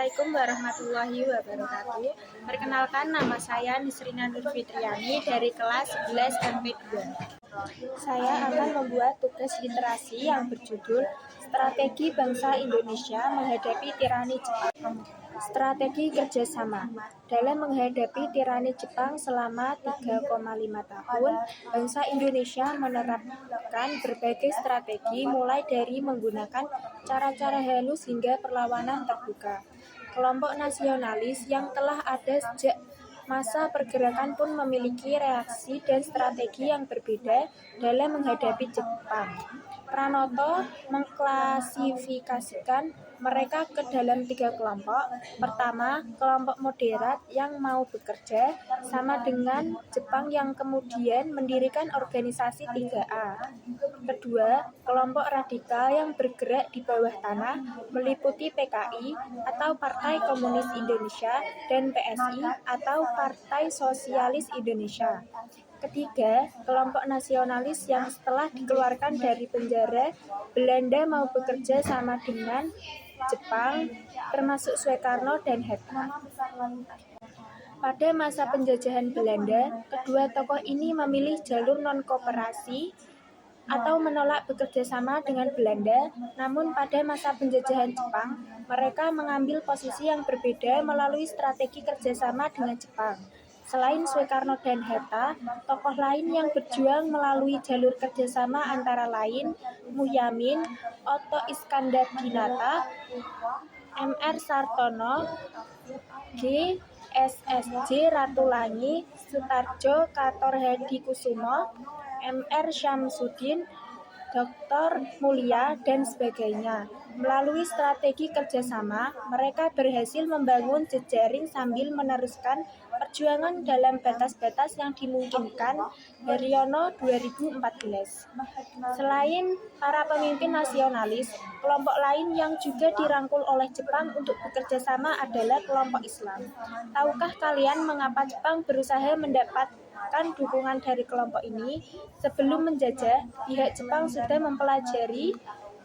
Assalamualaikum warahmatullahi wabarakatuh. Perkenalkan, nama saya Nisrina Nurfitriani dari kelas 11 MP2. Saya akan membuat tugas literasi yang berjudul Strategi Bangsa Indonesia Menghadapi Tirani Jepang. Strategi kerjasama. Dalam menghadapi tirani Jepang selama 3,5 tahun, bangsa Indonesia menerapkan berbagai strategi mulai dari menggunakan cara-cara halus hingga perlawanan terbuka. Kelompok nasionalis yang telah ada sejak masa pergerakan pun memiliki reaksi dan strategi yang berbeda dalam menghadapi Jepang. Pranoto mengklasifikasikan mereka ke dalam 3 kelompok. Pertama, kelompok moderat yang mau bekerja sama dengan Jepang yang kemudian mendirikan organisasi 3A. Kedua, kelompok radikal yang bergerak di bawah tanah meliputi PKI atau Partai Komunis Indonesia dan PSI atau Partai Sosialis Indonesia. Ketiga, kelompok nasionalis yang setelah dikeluarkan dari penjara Belanda mau bekerja sama dengan Jepang, termasuk Soekarno dan Hatta. Pada masa penjajahan Belanda, kedua tokoh ini memilih jalur non-kooperasi atau menolak bekerja sama dengan Belanda, namun pada masa penjajahan Jepang, mereka mengambil posisi yang berbeda melalui strategi kerjasama dengan Jepang. Selain Soekarno dan Hatta, tokoh lain yang berjuang melalui jalur kerjasama antara lain Muhyamin, Otto Iskandar-Dinata, Mr. Sartono, G. SSJ Ratulangi, Sutarjo Kator Hadikusumo, Mr. Syamsuddin, Dr. Mulia, dan sebagainya. Melalui strategi kerjasama, mereka berhasil membangun jejaring sambil meneruskan perjuangan dalam batas-batas yang dimungkinkan. Haryono 2014. Selain para pemimpin nasionalis, kelompok lain yang juga dirangkul oleh Jepang untuk bekerja sama adalah kelompok Islam. Tahukah kalian mengapa Jepang berusaha mendapatkan dukungan dari kelompok ini? Sebelum menjajah, pihak Jepang sudah mempelajari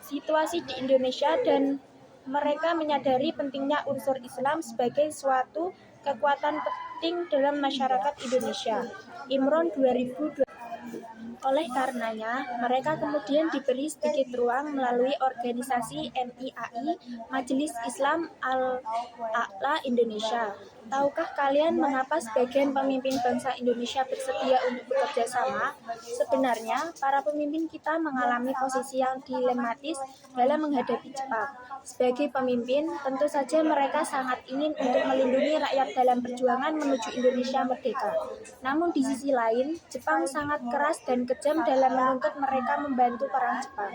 situasi di Indonesia dan mereka menyadari pentingnya unsur Islam sebagai suatu kekuatan penting dalam masyarakat Indonesia. Imron 2002. Oleh karenanya, mereka kemudian diberi sedikit ruang melalui organisasi MIAI, Majelis Islam Al-A'la Indonesia. Tahukah kalian mengapa sebagian pemimpin bangsa Indonesia bersedia untuk bekerja sama? Sebenarnya, para pemimpin kita mengalami posisi yang dilematis dalam menghadapi Jepang. Sebagai pemimpin, tentu saja mereka sangat ingin untuk melindungi rakyat dalam perjuangan menuju Indonesia merdeka. Namun di sisi lain, Jepang sangat keras dan kejam dalam menuntut mereka membantu perang Jepang.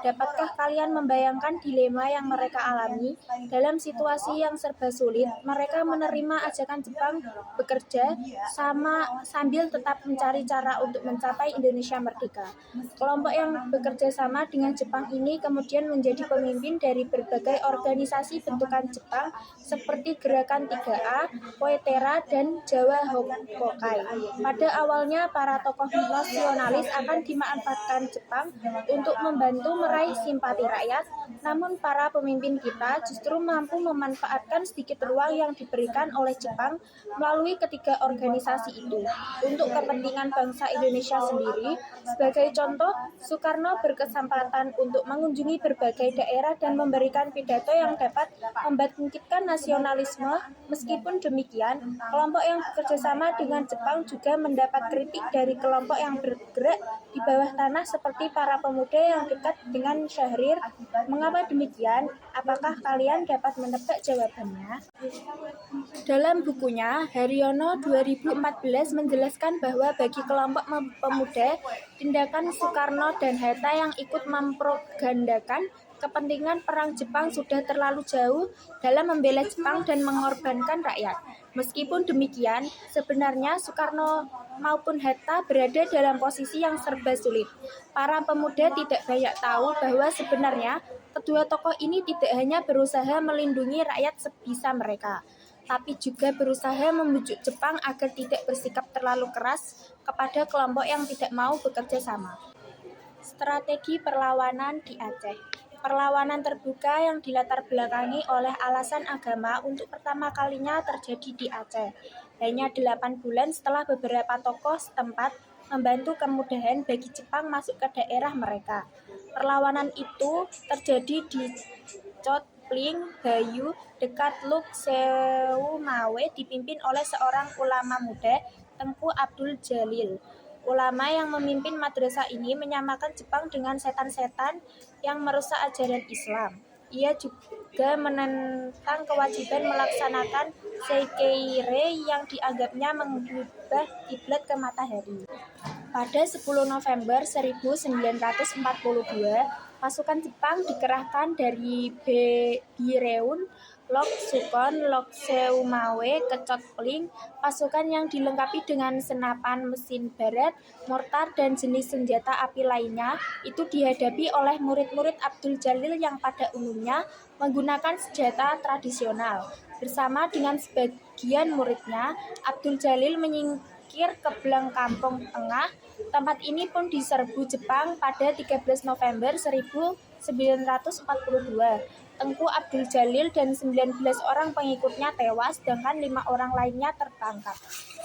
Dapatkah kalian membayangkan dilema yang mereka alami? Dalam situasi yang serba sulit, mereka menerima ajakan Jepang bekerja sama sambil tetap mencari cara untuk mencapai Indonesia merdeka. Kelompok yang bekerja sama dengan Jepang ini kemudian menjadi pemimpin dari berbagai organisasi bentukan Jepang seperti Gerakan 3A, Poetera, dan Jawa Hokokai. Pada awalnya, para tokoh nasionalis akan dimanfaatkan Jepang untuk membantu meraih simpati rakyat, namun para pemimpin kita justru mampu memanfaatkan sedikit ruang yang diberikan oleh Jepang melalui ketiga organisasi itu untuk kepentingan bangsa Indonesia sendiri. Sebagai contoh, Soekarno berkesempatan untuk mengunjungi berbagai daerah dan memberikan pidato yang dapat membangkitkan nasionalisme. Meskipun demikian, kelompok yang bekerjasama dengan Jepang juga mendapat kritik dari kelompok yang bergerak di bawah tanah seperti para pemuda yang dekat dengan Syahrir. Mengapa demikian? Apakah kalian dapat menebak jawabannya? Dalam bukunya, Haryono 2014 menjelaskan bahwa bagi kelompok pemuda, tindakan Soekarno dan Hatta yang ikut mempropagandakan kepentingan perang Jepang sudah terlalu jauh dalam membela Jepang dan mengorbankan rakyat. Meskipun demikian, sebenarnya Soekarno maupun Hatta berada dalam posisi yang serba sulit. Para pemuda tidak banyak tahu bahwa sebenarnya kedua tokoh ini tidak hanya berusaha melindungi rakyat sebisa mereka, tapi juga berusaha membujuk Jepang agar tidak bersikap terlalu keras kepada kelompok yang tidak mau bekerja sama. Strategi perlawanan di Aceh. Perlawanan terbuka yang dilatar belakangi oleh alasan agama untuk pertama kalinya terjadi di Aceh. Hanya 8 bulan setelah beberapa tokoh setempat membantu kemudahan bagi Jepang masuk ke daerah mereka. Perlawanan itu terjadi di Chot Pling Bayu dekat Luk Seumawe dipimpin oleh seorang ulama muda, Tengku Abdul Jalil. Ulama yang memimpin madrasah ini menyamakan Jepang dengan setan-setan yang merusak ajaran Islam. Ia juga menentang kewajiban melaksanakan Seikeire yang dianggapnya mengubah kiblat ke matahari. Pada 10 November 1942, pasukan Jepang dikerahkan dari Bireun, Lok Sukon, Lok Seumawe ke Chot Pling. Pasukan yang dilengkapi dengan senapan mesin baret, mortar, dan jenis senjata api lainnya itu dihadapi oleh murid-murid Abdul Jalil yang pada umumnya menggunakan senjata tradisional. Bersama dengan sebagian muridnya, Abdul Jalil menyingkir ke Blang Kampung Tengah. Tempat ini pun diserbu Jepang pada 13 November 1942. Tengku Abdul Jalil dan 19 orang pengikutnya tewas, sedangkan 5 orang lainnya tertangkap.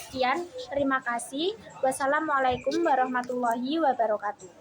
Sekian, terima kasih. Wassalamualaikum warahmatullahi wabarakatuh.